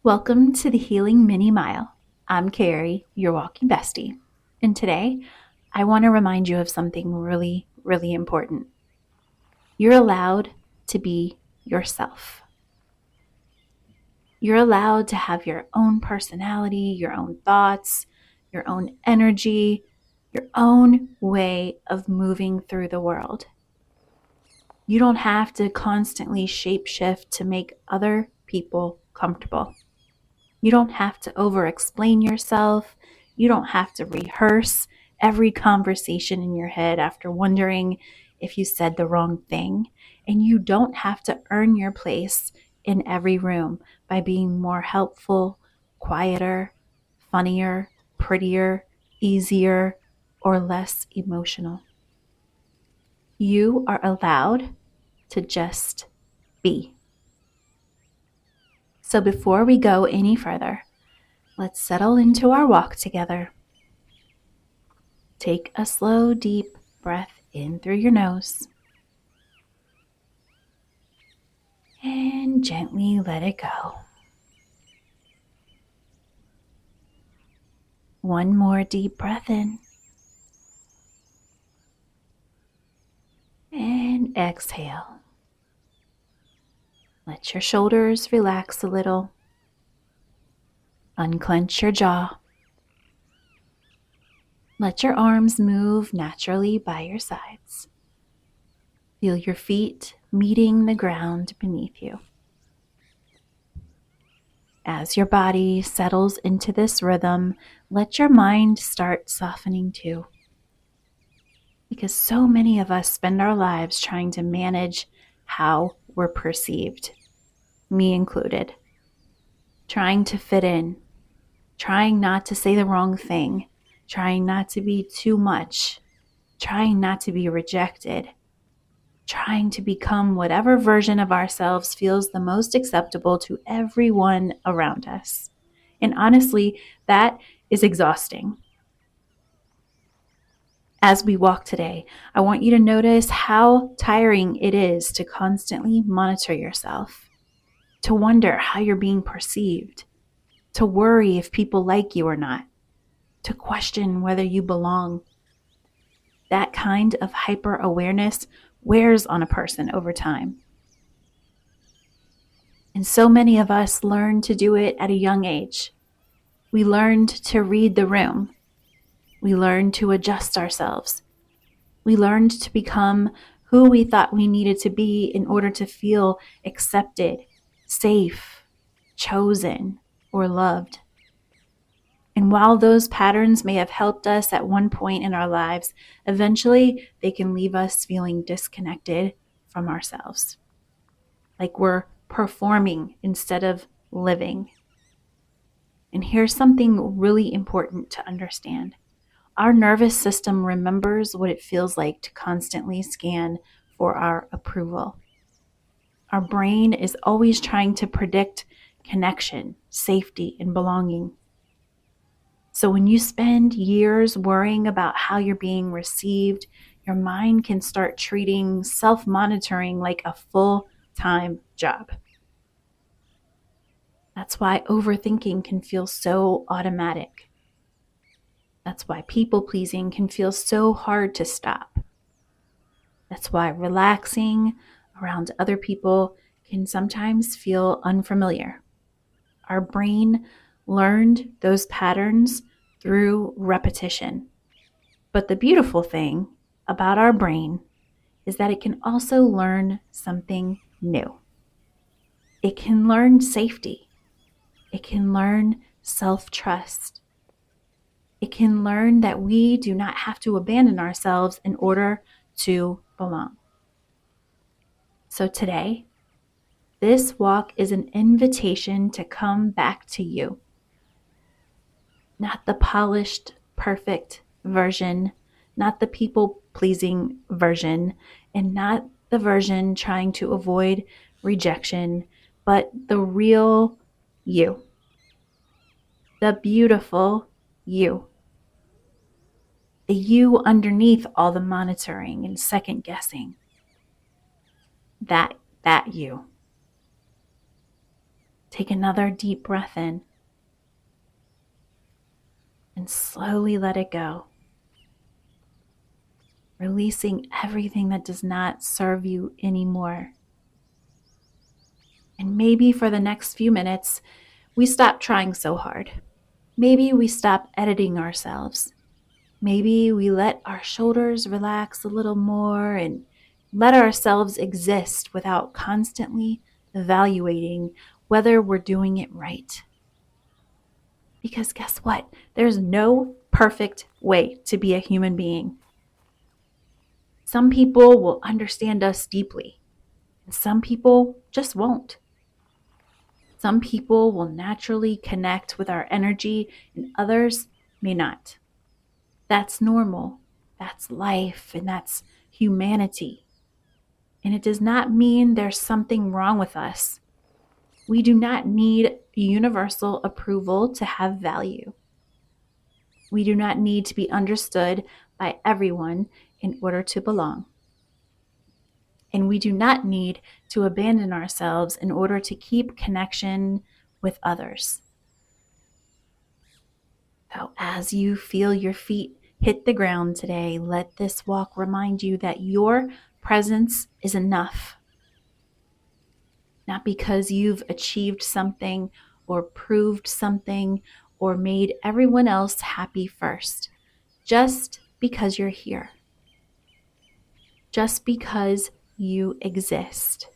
Welcome to the Healing Mini Mile. I'm Carrie, your walking bestie. And today, I want to remind you of something really, really important. You're allowed to be yourself. You're allowed to have your own personality, your own thoughts, your own energy, your own way of moving through the world. You don't have to constantly shapeshift to make other people comfortable. You don't have to overexplain yourself. You don't have to rehearse every conversation in your head after wondering if you said the wrong thing. And you don't have to earn your place in every room by being more helpful, quieter, funnier, prettier, easier, or less emotional. You are allowed to just be. So before we go any further, let's settle into our walk together. Take a slow, deep breath in through your nose and gently let it go. One more deep breath in and exhale. Let your shoulders relax a little. Unclench your jaw. Let your arms move naturally by your sides. Feel your feet meeting the ground beneath you. As your body settles into this rhythm, let your mind start softening too. Because so many of us spend our lives trying to manage how we're perceived, me included. Trying to fit in, trying not to say the wrong thing, trying not to be too much, trying not to be rejected, trying to become whatever version of ourselves feels the most acceptable to everyone around us. And honestly, that is exhausting. As we walk today, I want you to notice how tiring it is to constantly monitor yourself, to wonder how you're being perceived, to worry if people like you or not, to question whether you belong. That kind of hyper-awareness wears on a person over time. And so many of us learned to do it at a young age. We learned to read the room. We learned to adjust ourselves. We learned to become who we thought we needed to be in order to feel accepted, safe, chosen, or loved. And while those patterns may have helped us at one point in our lives, eventually they can leave us feeling disconnected from ourselves. Like we're performing instead of living. And here's something really important to understand. Our nervous system remembers what it feels like to constantly scan for our approval. Our brain is always trying to predict connection, safety, and belonging. So when you spend years worrying about how you're being received, your mind can start treating self-monitoring like a full-time job. That's why overthinking can feel so automatic. That's why people-pleasing can feel so hard to stop. That's why relaxing around other people can sometimes feel unfamiliar. Our brain learned those patterns through repetition. But the beautiful thing about our brain is that it can also learn something new. It can learn safety. It can learn self-trust. It can learn that we do not have to abandon ourselves in order to belong. So today, this walk is an invitation to come back to you. Not the polished, perfect version, not the people-pleasing version, and not the version trying to avoid rejection, but the real you. The beautiful you. The you underneath all the monitoring and second guessing. That you. Take another deep breath in and slowly let it go, releasing everything that does not serve you anymore. And maybe for the next few minutes, we stop trying so hard. Maybe we stop editing ourselves. Maybe we let our shoulders relax a little more and let ourselves exist without constantly evaluating whether we're doing it right. Because guess what? There's no perfect way to be a human being. Some people will understand us deeply, and some people just won't. Some people will naturally connect with our energy, and others may not. That's normal. That's life, and that's humanity. And it does not mean there's something wrong with us. We do not need universal approval to have value. We do not need to be understood by everyone in order to belong. And we do not need to abandon ourselves in order to keep connection with others. So as you feel your feet hit the ground today, let this walk remind you that your presence is enough. Not because you've achieved something or proved something or made everyone else happy first, just because you're here. Just because you exist.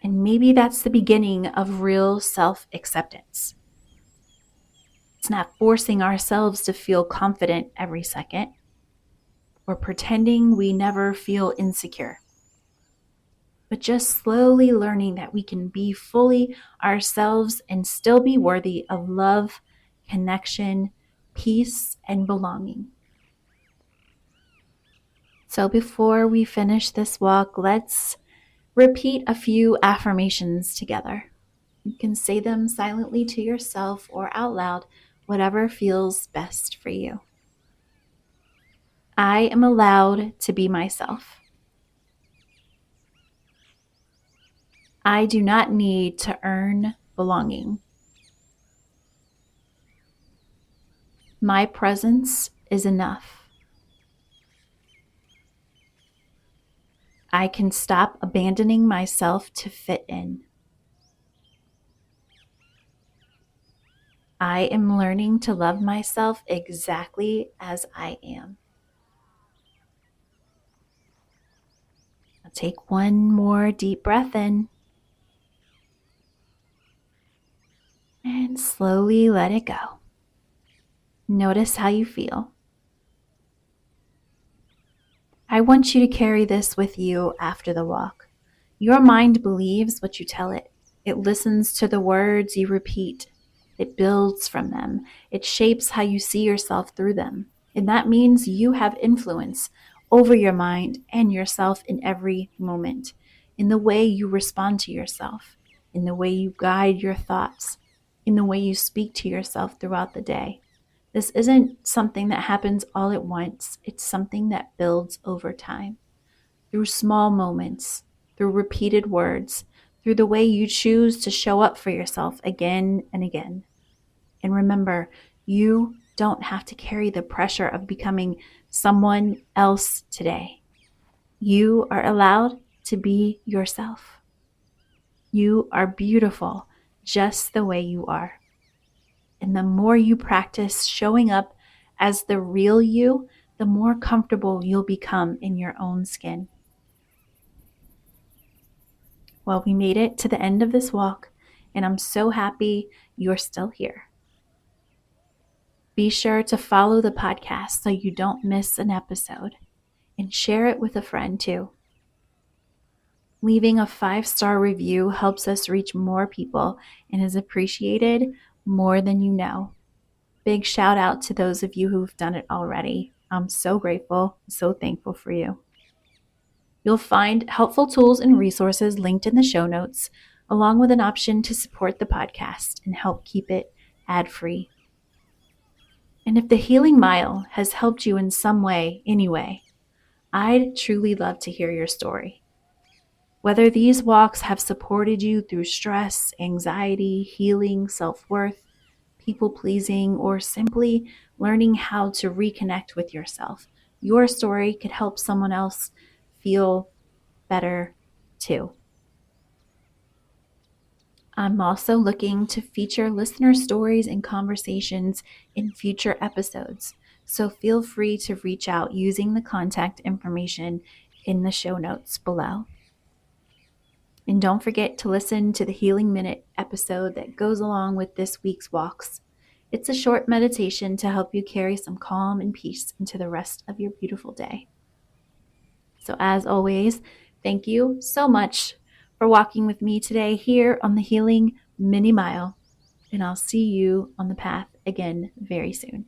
And maybe that's the beginning of real self-acceptance. It's not forcing ourselves to feel confident every second or pretending we never feel insecure, but just slowly learning that we can be fully ourselves and still be worthy of love, connection, peace, and belonging. So before we finish this walk, let's repeat a few affirmations together. You can say them silently to yourself or out loud, whatever feels best for you. I am allowed to be myself. I do not need to earn belonging. My presence is enough. I can stop abandoning myself to fit in. I am learning to love myself exactly as I am. I'll take one more deep breath in and slowly let it go. Notice how you feel. I want you to carry this with you after the walk. Your mind believes what you tell it. It listens to the words you repeat. It builds from them. It shapes how you see yourself through them. And that means you have influence over your mind and yourself in every moment, in the way you respond to yourself, in the way you guide your thoughts, in the way you speak to yourself throughout the day. This isn't something that happens all at once. It's something that builds over time, through small moments, through repeated words, through the way you choose to show up for yourself again and again. And remember, you don't have to carry the pressure of becoming someone else today. You are allowed to be yourself. You are beautiful just the way you are. And the more you practice showing up as the real you, the more comfortable you'll become in your own skin. Well, we made it to the end of this walk, and I'm so happy you're still here. Be sure to follow the podcast so you don't miss an episode, and share it with a friend too. Leaving a 5-star review helps us reach more people and is appreciated more than you know. Big shout out to those of you who've done it already. I'm so grateful, so thankful for you. You'll find helpful tools and resources linked in the show notes, along with an option to support the podcast and help keep it ad-free. And if the Healing Mile has helped you in some way, anyway, I'd truly love to hear your story. Whether these walks have supported you through stress, anxiety, healing, self-worth, people pleasing, or simply learning how to reconnect with yourself, your story could help someone else feel better too. I'm also looking to feature listener stories and conversations in future episodes, so feel free to reach out using the contact information in the show notes below. And don't forget to listen to the Healing Minute episode that goes along with this week's walks. It's a short meditation to help you carry some calm and peace into the rest of your beautiful day. So, as always, thank you so much for walking with me today here on the Healing Mini Mile. And I'll see you on the path again very soon.